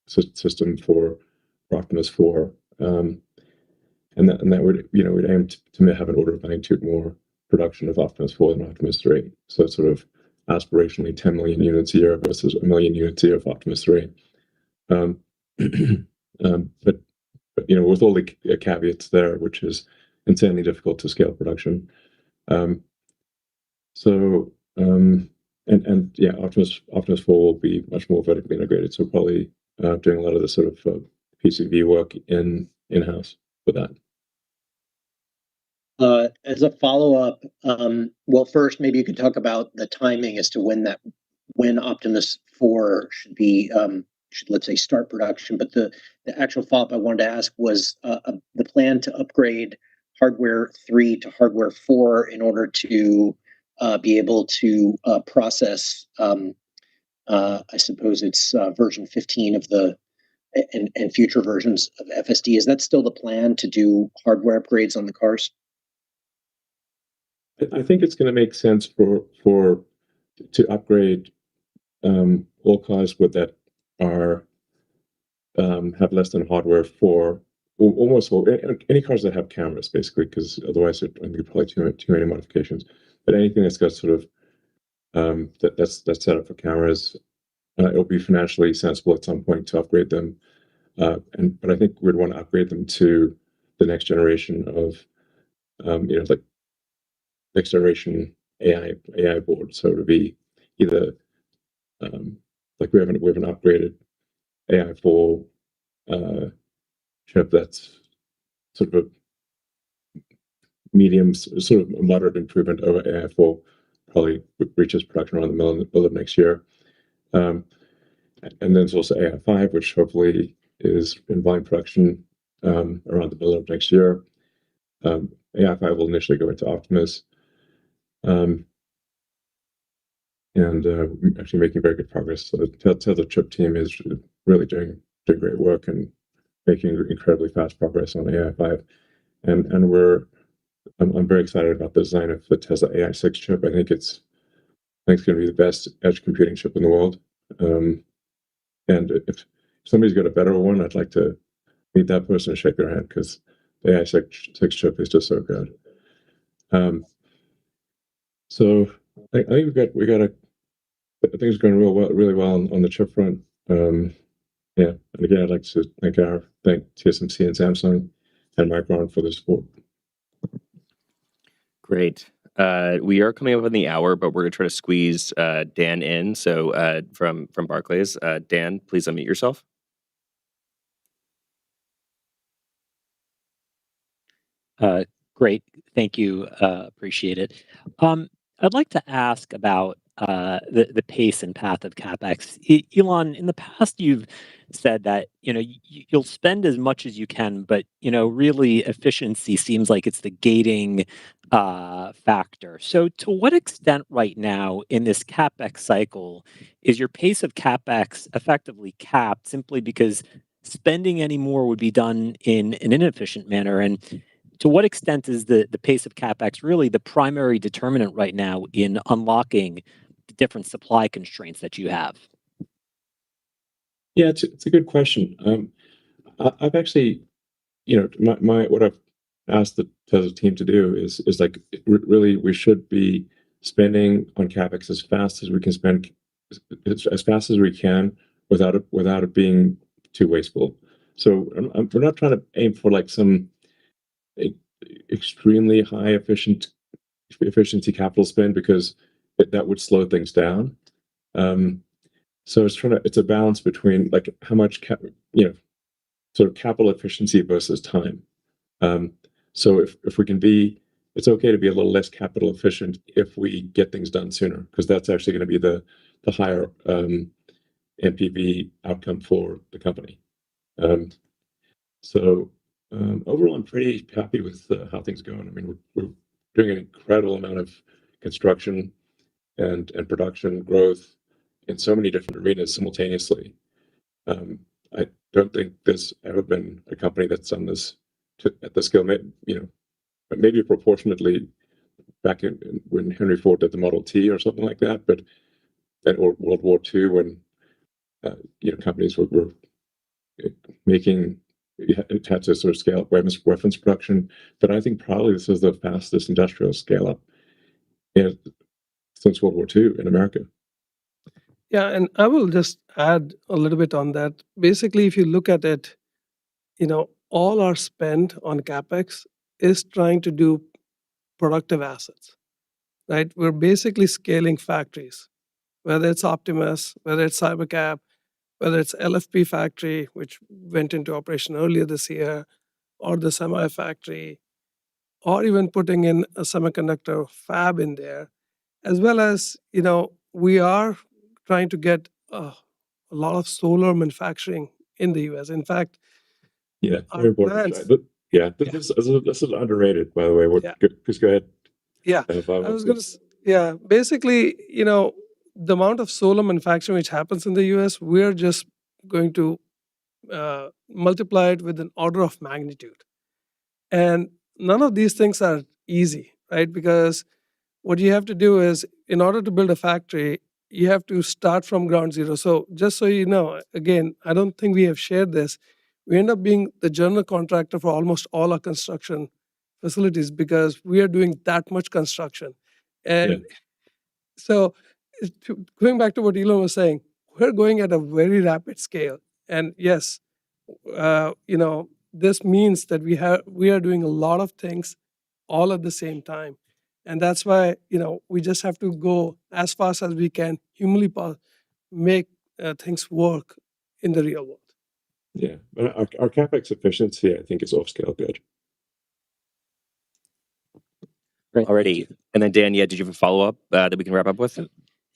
system for Optimus 4, and that would would aim to have an order of magnitude more production of Optimus 4 than Optimus 3. So it's sort of aspirationally 10 million units a year versus 1 million units a year of Optimus 3. But with all the caveats there, which is insanely difficult to scale production. Optimus 4 will be much more vertically integrated. So probably doing a lot of the sort of PCB work in-house for that. As a follow-up, well, first maybe you could talk about the timing as to when Optimus 4 should let's say start production. But the actual follow-up I wanted to ask was the plan to upgrade hardware 3 to hardware 4 in order to be able to process, I suppose it's version 15 of and future versions of FSD. Is that still the plan to do hardware upgrades on the cars? I think it's going to make sense to upgrade all cars that are have less than hardware for almost any cars that have cameras, basically, because otherwise I think it's probably too many modifications. But anything that's got sort of that's set up for cameras, it'll be financially sensible at some point to upgrade them. But I think we'd want to upgrade them to the next generation of like next generation AI board. So it would be either like we have an upgraded AI 4 chip that's sort of a medium, sort of a moderate improvement over AI 4, probably reaches production around the middle of next year. And then there's also AI 5, which hopefully is in volume production around the middle of next year. AI 5 will initially go into Optimus. and actually making very good progress. So the Tesla chip team is really doing great work and making incredibly fast progress on AI5. And I'm very excited about the design of the Tesla AI6 chip. I think it's going to be the best edge computing chip in the world. And if somebody's got a better one, I'd like to meet that person and shake their hand, because the AI6 chip is just so good. So I think I think it's going really well on the chip front. Yeah, and again, I'd like to thank TSMC and Samsung and Micron for the support. Great. We are coming up on the hour, but we're gonna try to squeeze Dan in. So from Barclays, Dan, please unmute yourself. Great. Thank you. Appreciate it. I'd like to ask about the pace and path of CapEx. Elon, in the past, you've said that you'll spend as much as you can, but really efficiency seems like it's the gating factor. So, to what extent right now in this CapEx cycle is your pace of CapEx effectively capped simply because spending any more would be done in an inefficient manner? And to what extent is the pace of CapEx really the primary determinant right now in unlocking the different supply constraints that you have? Yeah, it's a good question. I've actually, what I've asked the Tesla team to do is like really we should be spending on CapEx as fast as we can spend, as fast as we can without it being too wasteful. So we're not trying to aim for like some extremely high efficiency capital spend, because that would slow things down. So it's a balance between like how much sort of capital efficiency versus time. So if we can be, it's okay to be a little less capital efficient if we get things done sooner, because that's actually going to be the higher NPV outcome for the company. So overall, I'm pretty happy with how things are going. I mean, we're doing an incredible amount of construction and production growth in so many different arenas simultaneously. I don't think there's ever been a company that's done this at the scale, maybe proportionately back when Henry Ford did the Model T or something like that, or World War II, when companies were making, it had to sort of scale up weapons production. But I think probably this is the fastest industrial scale up since World War II in America. Yeah, and I will just add a little bit on that. Basically, if you look at it, all our spend on CapEx is trying to do productive assets, right? We're basically scaling factories, whether it's Optimus, whether it's Cybercab, whether it's LFP factory, which went into operation earlier this year, or the semi factory, or even putting in a semiconductor fab in there, as well as, we are trying to get a lot of solar manufacturing in the US. In fact, Yeah, our very important. plants, This is underrated, by the way. Yeah. Please go ahead. Yeah, I was going to, basically, the amount of solar manufacturing which happens in the US, we're just going to multiply it with an order of magnitude. And none of these things are easy, right? Because what you have to do is, in order to build a factory, you have to start from ground zero. So just so you know, again, I don't think we have shared this. We end up being the general contractor for almost all our construction facilities because we are doing that much construction. And so going back to what Elon was saying, we're going at a very rapid scale. And yes, this means that we are doing a lot of things all at the same time. And that's why, we just have to go as fast as we can, humanly make things work in the real world. Yeah, but our CapEx efficiency, I think, is off scale good. Great. Already. And then Dan, did you have a follow-up that we can wrap up with?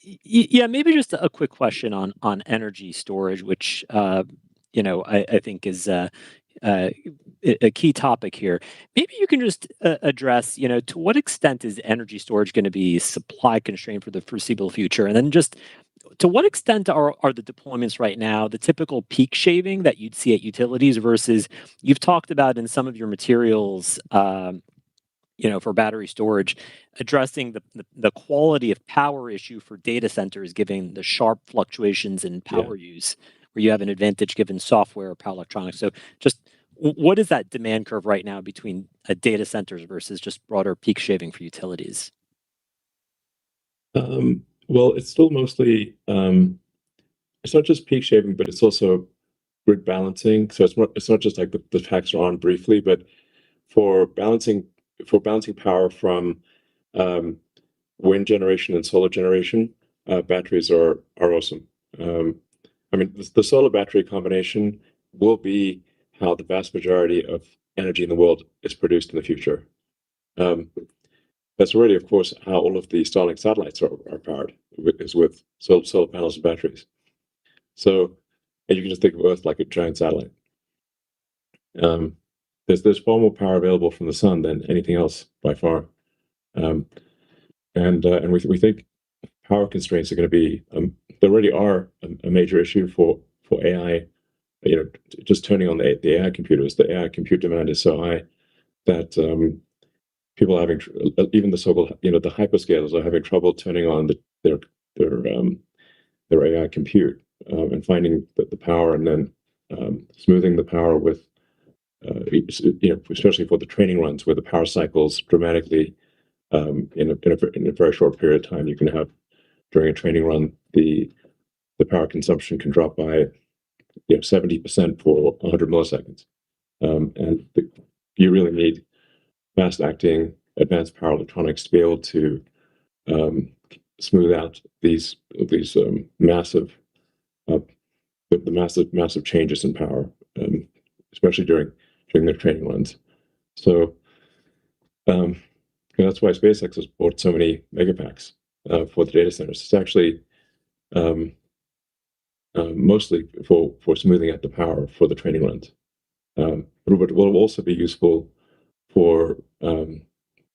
Yeah, maybe just a quick question on energy storage, which I think is a key topic here. Maybe you can just address, to what extent is energy storage going to be supply constrained for the foreseeable future, and then just to what extent are the deployments right now the typical peak shaving that you'd see at utilities versus you've talked about in some of your materials. For battery storage, addressing the quality of power issue for data centers, given the sharp fluctuations in power use, where you have an advantage given software or power electronics. So, just what is that demand curve right now between data centers versus just broader peak shaving for utilities? Well, it's still mostly it's not just peak shaving, but it's also grid balancing. So it's not just like the packs are on briefly, but for balancing power from wind generation and solar generation, batteries are awesome. The solar battery combination will be how the vast majority of energy in the world is produced in the future. That's already, of course, how all of the Starlink satellites are powered, is with solar panels and batteries. So, and you can just think of Earth like a giant satellite. There's far more power available from the sun than anything else by far, and we think power constraints are going to be there already are a major issue for AI. Just turning on the AI computers, the AI compute demand is so high that people are having even the so-called the hyperscalers are having trouble turning on their AI compute and finding the power and then smoothing the power with especially for the training runs where the power cycles dramatically in a very short period of time. You can have during a training run the power consumption can drop by 70% for 100 milliseconds, and you really need fast acting advanced power electronics to be able to smooth out these massive changes in power, especially during their training runs. So that's why SpaceX has bought so many megapacks for the data centers. It's actually mostly for smoothing out the power for the training runs. But it will also be useful for being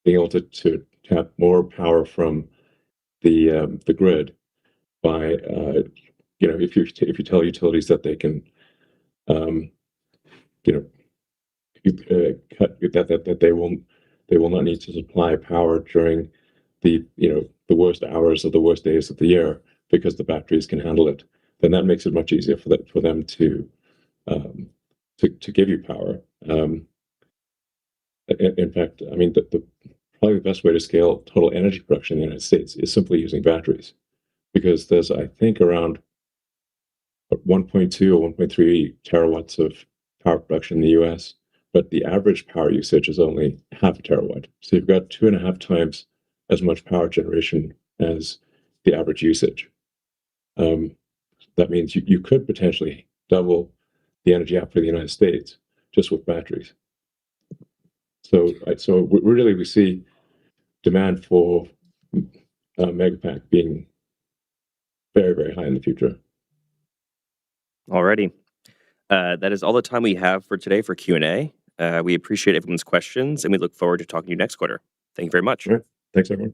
able to tap more power from the grid by if you tell utilities that they can cut that they will not need to supply power during the worst hours of the worst days of the year because the batteries can handle it, then that makes it much easier for them to give you power. In fact, probably the best way to scale total energy production in the United States is simply using batteries, because there's, I think, around 1.2 or 1.3 terawatts of power production in the US, but the average power usage is only half a terawatt. So you've got 2.5 times as much power generation as the average usage. That means you could potentially double the energy output of the United States just with batteries. So we see demand for megapack being very, very high in the future. Alrighty. That is all the time we have for today for Q&A. We appreciate everyone's questions, and we look forward to talking to you next quarter. Thank you very much. All right. Thanks, everyone.